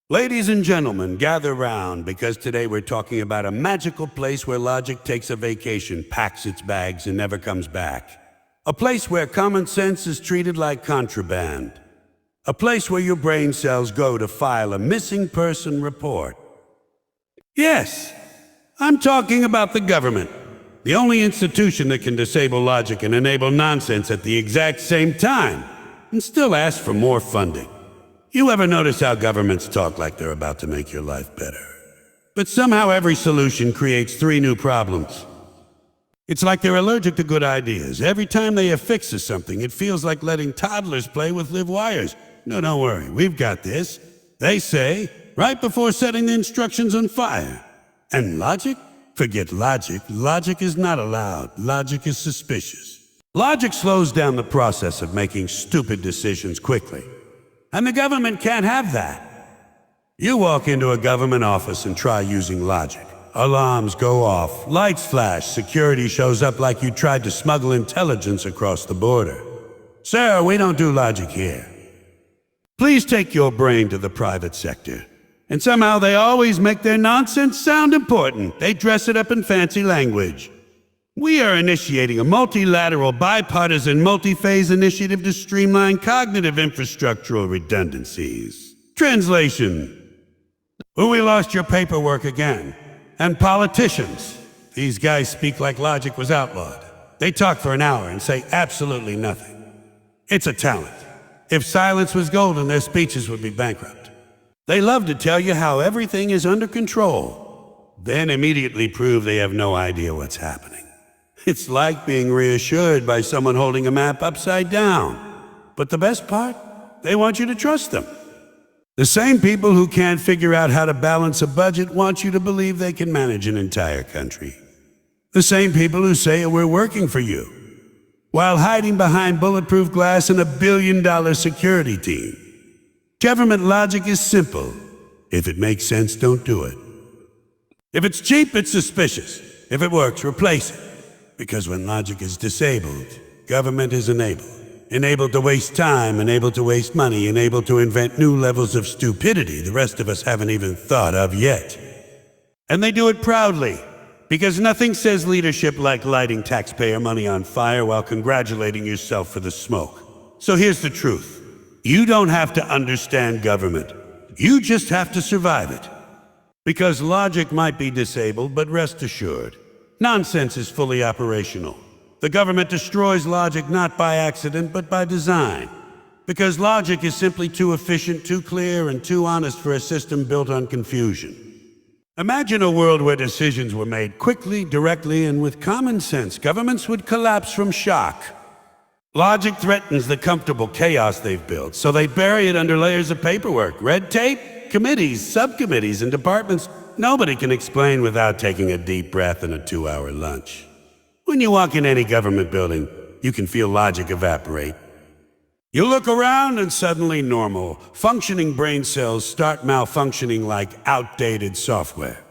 Ladies and gentlemen, gather round, because today we're talking about a magical place where logic takes a vacation, packs its bags, and never comes back. A place where common sense is treated like contraband. A place where your brain cells go to file a missing person report. Yes, I'm talking about the government. The only institution that can disable logic and enable nonsense at the exact same time, and still ask for more funding. You ever notice how governments talk like they're about to make your life better? But somehow every solution creates 3 new problems. It's like they're allergic to good ideas. Every time they affix to something, it feels like letting toddlers play with live wires. No, don't worry, we've got this. They say, right before setting the instructions on fire. And logic? Forget logic. Logic is not allowed. Logic is suspicious. Logic slows down the process of making stupid decisions quickly. And the government can't have that. You walk into a government office and try using logic. Alarms go off, lights flash, security shows up like you tried to smuggle intelligence across the border. Sir, we don't do logic here. Please take your brain to the private sector. And somehow they always make their nonsense sound important. They dress it up in fancy language. We are initiating a multilateral, bipartisan, multi-phase initiative to streamline cognitive infrastructural redundancies. Translation: we lost your paperwork again. And politicians. These guys speak like logic was outlawed. They talk for an hour and say absolutely nothing. It's a talent. If silence was golden, their speeches would be bankrupt. They love to tell you how everything is under control, then immediately prove they have no idea what's happening. It's like being reassured by someone holding a map upside down. But the best part? They want you to trust them. The same people who can't figure out how to balance a budget want you to believe they can manage an entire country. The same people who say we're working for you, while hiding behind bulletproof glass and $1 billion security team. Government logic is simple. If it makes sense, don't do it. If it's cheap, it's suspicious. If it works, replace it. Because when logic is disabled, government is enabled. Enabled to waste time, enabled to waste money, enabled to invent new levels of stupidity the rest of us haven't even thought of yet. And they do it proudly, because nothing says leadership like lighting taxpayer money on fire while congratulating yourself for the smoke. So here's the truth. You don't have to understand government. You just have to survive it. Because logic might be disabled, but rest assured, nonsense is fully operational. The government destroys logic not by accident, but by design. Because logic is simply too efficient, too clear, and too honest for a system built on confusion. Imagine a world where decisions were made quickly, directly, and with common sense. Governments would collapse from shock. Logic threatens the comfortable chaos they've built, so they bury it under layers of paperwork, red tape, committees, subcommittees, and departments nobody can explain without taking a deep breath and a 2-hour lunch. When you walk in any government building, you can feel logic evaporate. You look around and suddenly normal, functioning brain cells start malfunctioning like outdated software.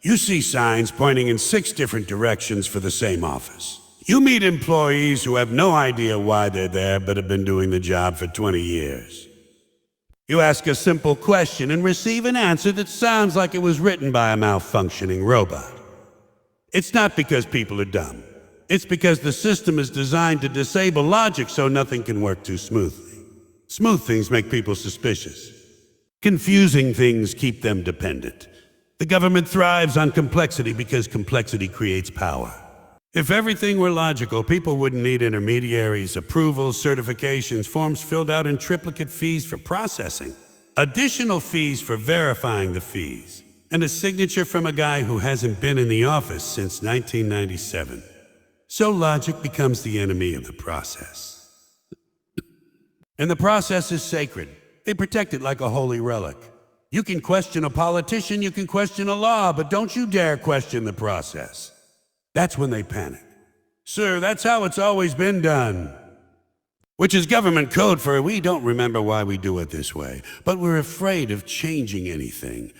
You see signs pointing in 6 different directions for the same office. You meet employees who have no idea why they're there but have been doing the job for 20 years. You ask a simple question and receive an answer that sounds like it was written by a malfunctioning robot. It's not because people are dumb. It's because the system is designed to disable logic so nothing can work too smoothly. Smooth things make people suspicious. Confusing things keep them dependent. The government thrives on complexity because complexity creates power. If everything were logical, people wouldn't need intermediaries, approvals, certifications, forms filled out in triplicate fees for processing, additional fees for verifying the fees, and a signature from a guy who hasn't been in the office since 1997. So logic becomes the enemy of the process. And the process is sacred. They protect it like a holy relic. You can question a politician, you can question a law, but don't you dare question the process. That's when they panic. Sir, that's how it's always been done. Which is government code for we don't remember why we do it this way, but we're afraid of changing anything.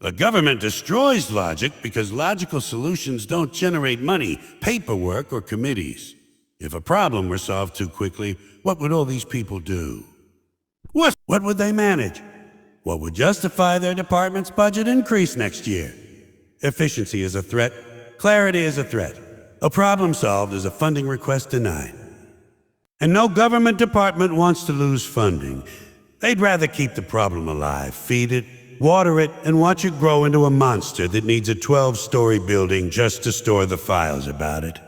The government destroys logic because logical solutions don't generate money, paperwork, or committees. If a problem were solved too quickly, what would all these people do? What would they manage? What would justify their department's budget increase next year? Efficiency is a threat. Clarity is a threat. A problem solved is a funding request denied. And no government department wants to lose funding. They'd rather keep the problem alive, feed it, water it, and watch it grow into a monster that needs a 12-story building just to store the files about it.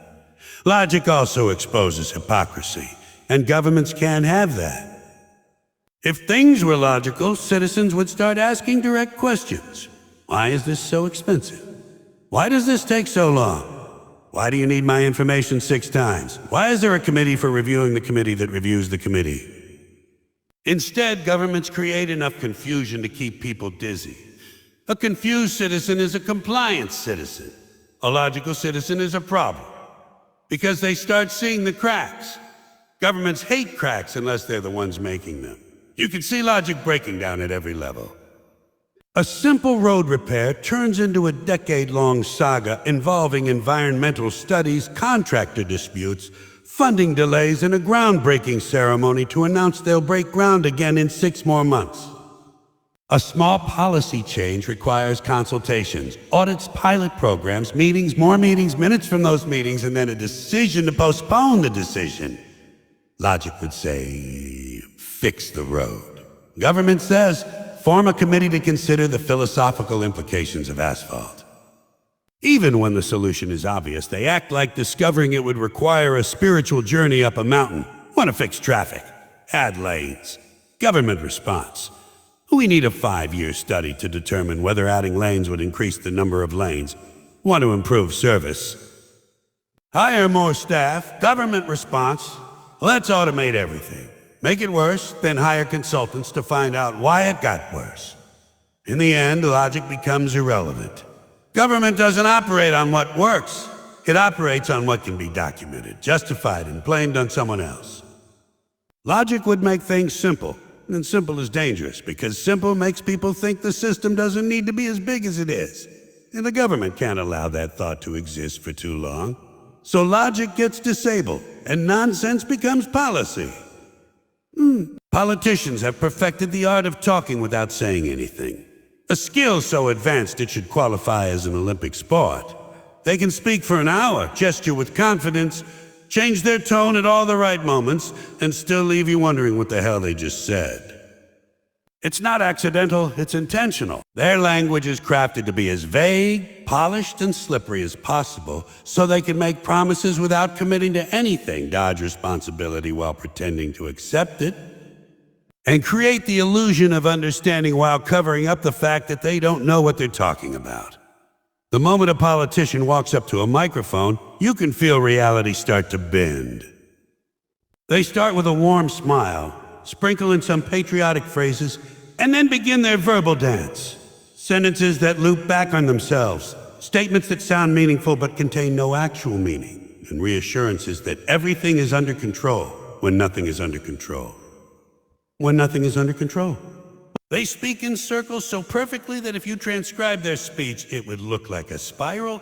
Logic also exposes hypocrisy, and governments can't have that. If things were logical, citizens would start asking direct questions. Why is this so expensive? Why does this take so long? Why do you need my information 6 times? Why is there a committee for reviewing the committee that reviews the committee? Instead, governments create enough confusion to keep people dizzy. A confused citizen is a compliant citizen. A logical citizen is a problem, because they start seeing the cracks. Governments hate cracks unless they're the ones making them. You can see logic breaking down at every level. A simple road repair turns into a decade-long saga involving environmental studies, contractor disputes, funding delays, and a groundbreaking ceremony to announce they'll break ground again in 6 more months. A small policy change requires consultations, audits, pilot programs, meetings, more meetings, minutes from those meetings, and then a decision to postpone the decision. Logic would say, fix the road. Government says, form a committee to consider the philosophical implications of asphalt. Even when the solution is obvious, they act like discovering it would require a spiritual journey up a mountain. Want to fix traffic, add lanes. Government response. We need a 5-year study to determine whether adding lanes would increase the number of lanes. Want to improve service. Hire more staff. Government response. Let's automate everything. Make it worse, then hire consultants to find out why it got worse. In the end, logic becomes irrelevant. Government doesn't operate on what works. It operates on what can be documented, justified, and blamed on someone else. Logic would make things simple, and simple is dangerous because simple makes people think the system doesn't need to be as big as it is. And the government can't allow that thought to exist for too long. So logic gets disabled, and nonsense becomes policy. Politicians have perfected the art of talking without saying anything. A skill so advanced it should qualify as an Olympic sport. They can speak for an hour, gesture with confidence, change their tone at all the right moments, and still leave you wondering what the hell they just said. It's not accidental, it's intentional. Their language is crafted to be as vague, polished, and slippery as possible, so they can make promises without committing to anything, dodge responsibility while pretending to accept it, and create the illusion of understanding while covering up the fact that they don't know what they're talking about. The moment a politician walks up to a microphone, you can feel reality start to bend. They start with a warm smile, sprinkle in some patriotic phrases, and then begin their verbal dance. Sentences that loop back on themselves, statements that sound meaningful but contain no actual meaning, and reassurances that everything is under control when nothing is under control. When nothing is under control. They speak in circles so perfectly that if you transcribe their speech, it would look like a spiral.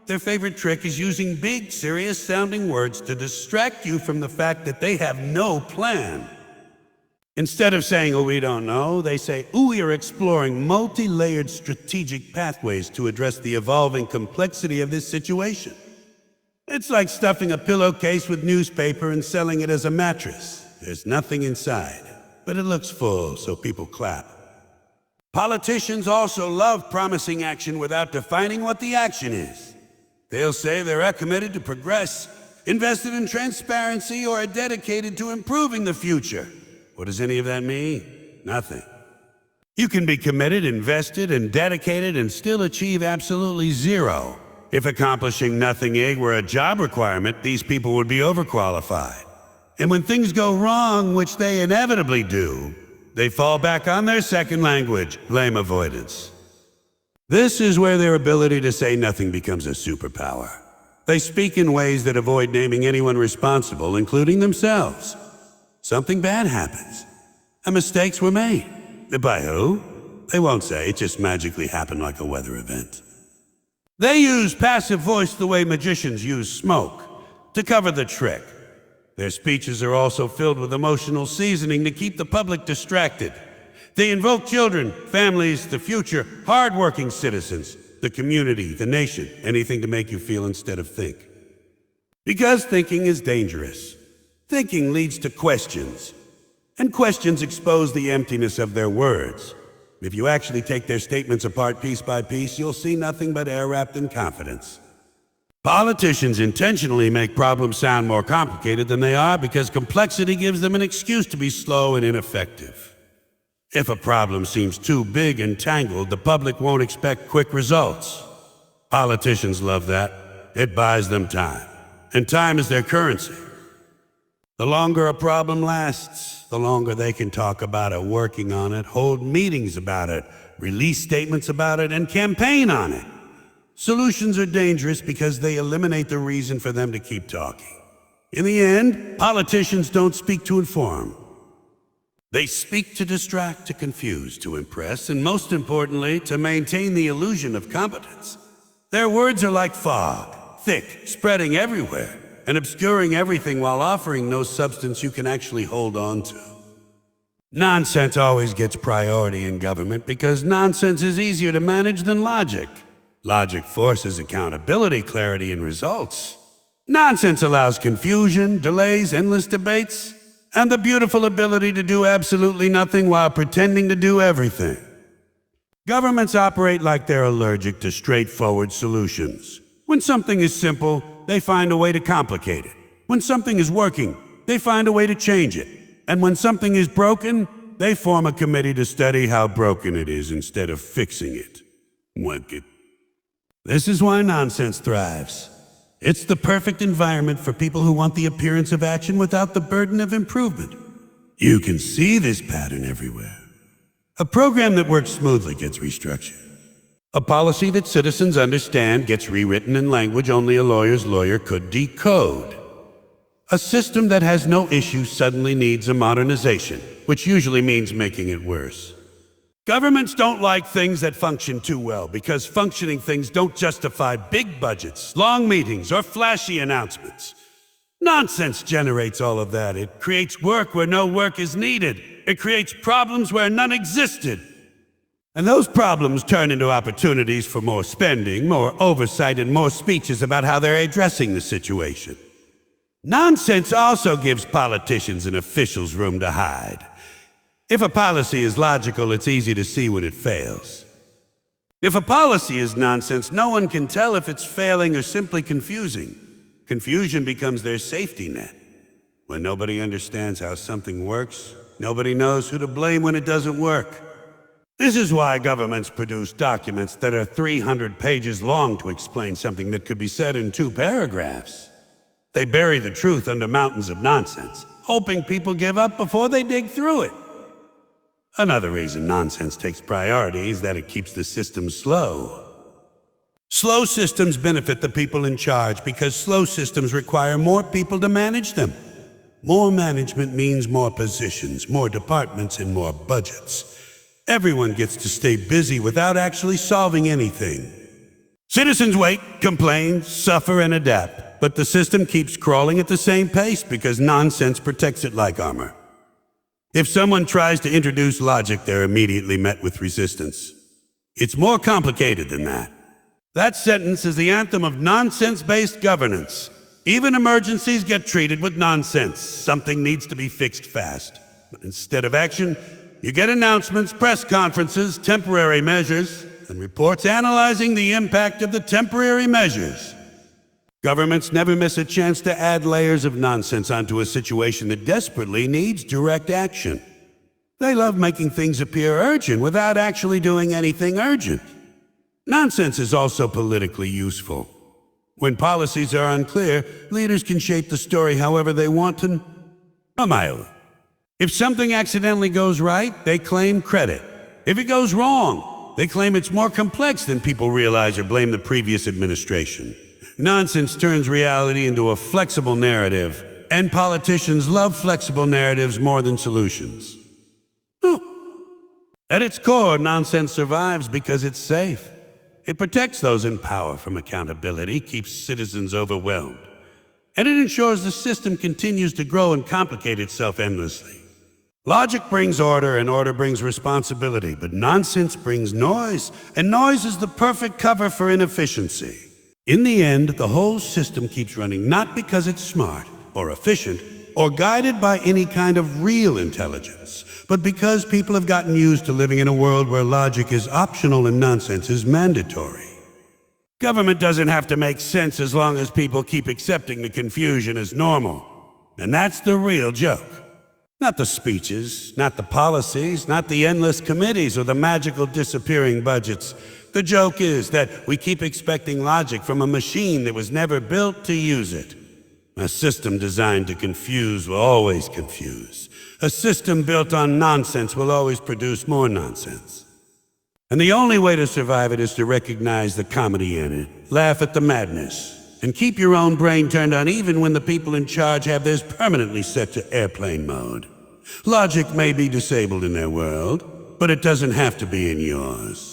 Their favorite trick is using big, serious-sounding words to distract you from the fact that they have no plan. Instead of saying, "Oh, we don't know," they say, "Oh, we are exploring multi-layered strategic pathways to address the evolving complexity of this situation." It's like stuffing a pillowcase with newspaper and selling it as a mattress. There's nothing inside, but it looks full, so people clap. Politicians also love promising action without defining what the action is. They'll say they're committed to progress, invested in transparency, or are dedicated to improving the future. What does any of that mean? Nothing. You can be committed, invested, and dedicated and still achieve absolutely zero. If accomplishing nothing were a job requirement, these people would be overqualified. And when things go wrong, which they inevitably do, they fall back on their second language, blame avoidance. This is where their ability to say nothing becomes a superpower. They speak in ways that avoid naming anyone responsible, including themselves. Something bad happens. Mistakes were made. By who? They won't say, it just magically happened like a weather event. They use passive voice the way magicians use smoke, to cover the trick. Their speeches are also filled with emotional seasoning to keep the public distracted. They invoke children, families, the future, hard-working citizens, the community, the nation, anything to make you feel instead of think. Because thinking is dangerous. Thinking leads to questions, and questions expose the emptiness of their words. If you actually take their statements apart piece by piece, you'll see nothing but air wrapped in confidence. Politicians intentionally make problems sound more complicated than they are because complexity gives them an excuse to be slow and ineffective. If a problem seems too big and tangled, the public won't expect quick results. Politicians love that. It buys them time, and time is their currency. The longer a problem lasts, the longer they can talk about it, working on it, hold meetings about it, release statements about it, and campaign on it. Solutions are dangerous because they eliminate the reason for them to keep talking. In the end, politicians don't speak to inform. They speak to distract, to confuse, to impress, and most importantly, to maintain the illusion of competence. Their words are like fog, thick, spreading everywhere, and obscuring everything while offering no substance you can actually hold on to. Nonsense always gets priority in government because nonsense is easier to manage than logic. Logic forces accountability, clarity, and results. Nonsense allows confusion, delays, endless debates, and the beautiful ability to do absolutely nothing while pretending to do everything. Governments operate like they're allergic to straightforward solutions. When something is simple, they find a way to complicate it. When something is working, they find a way to change it. And when something is broken, they form a committee to study how broken it is instead of fixing it. This is why nonsense thrives. It's the perfect environment for people who want the appearance of action without the burden of improvement. You can see this pattern everywhere. A program that works smoothly gets restructured. A policy that citizens understand gets rewritten in language only a lawyer's lawyer could decode. A system that has no issues suddenly needs a modernization, which usually means making it worse. Governments don't like things that function too well because functioning things don't justify big budgets, long meetings, or flashy announcements. Nonsense generates all of that. It creates work where no work is needed. It creates problems where none existed. And those problems turn into opportunities for more spending, more oversight, and more speeches about how they're addressing the situation. Nonsense also gives politicians and officials room to hide. If a policy is logical, it's easy to see when it fails. If a policy is nonsense, no one can tell if it's failing or simply confusing. Confusion becomes their safety net. When nobody understands how something works, nobody knows who to blame when it doesn't work. This is why governments produce documents that are 300 pages long to explain something that could be said in 2 paragraphs. They bury the truth under mountains of nonsense, hoping people give up before they dig through it. Another reason nonsense takes priority is that it keeps the system slow. Slow systems benefit the people in charge because slow systems require more people to manage them. More management means more positions, more departments, and more budgets. Everyone gets to stay busy without actually solving anything. Citizens wait, complain, suffer, and adapt, but the system keeps crawling at the same pace because nonsense protects it like armor. If someone tries to introduce logic, they're immediately met with resistance. It's more complicated than that. That sentence is the anthem of nonsense-based governance. Even emergencies get treated with nonsense. Something needs to be fixed fast. Instead of action, you get announcements, press conferences, temporary measures, and reports analyzing the impact of the temporary measures. Governments never miss a chance to add layers of nonsense onto a situation that desperately needs direct action. They love making things appear urgent without actually doing anything urgent. Nonsense is also politically useful. When policies are unclear, leaders can shape the story however they want to. If something accidentally goes right, they claim credit. If it goes wrong, they claim it's more complex than people realize or blame the previous administration. Nonsense turns reality into a flexible narrative, and politicians love flexible narratives more than solutions. At its core, nonsense survives because it's safe. It protects those in power from accountability, keeps citizens overwhelmed, and it ensures the system continues to grow and complicate itself endlessly. Logic brings order, and order brings responsibility, but nonsense brings noise, and noise is the perfect cover for inefficiency. In the end, the whole system keeps running not because it's smart or efficient or guided by any kind of real intelligence, but because people have gotten used to living in a world where logic is optional and nonsense is mandatory. Government doesn't have to make sense as long as people keep accepting the confusion as normal. And that's the real joke. Not the speeches, not the policies, not the endless committees or the magical disappearing budgets. The joke is that we keep expecting logic from a machine that was never built to use it. A system designed to confuse will always confuse. A system built on nonsense will always produce more nonsense. And the only way to survive it is to recognize the comedy in it, laugh at the madness, and keep your own brain turned on even when the people in charge have theirs permanently set to airplane mode. Logic may be disabled in their world, but it doesn't have to be in yours.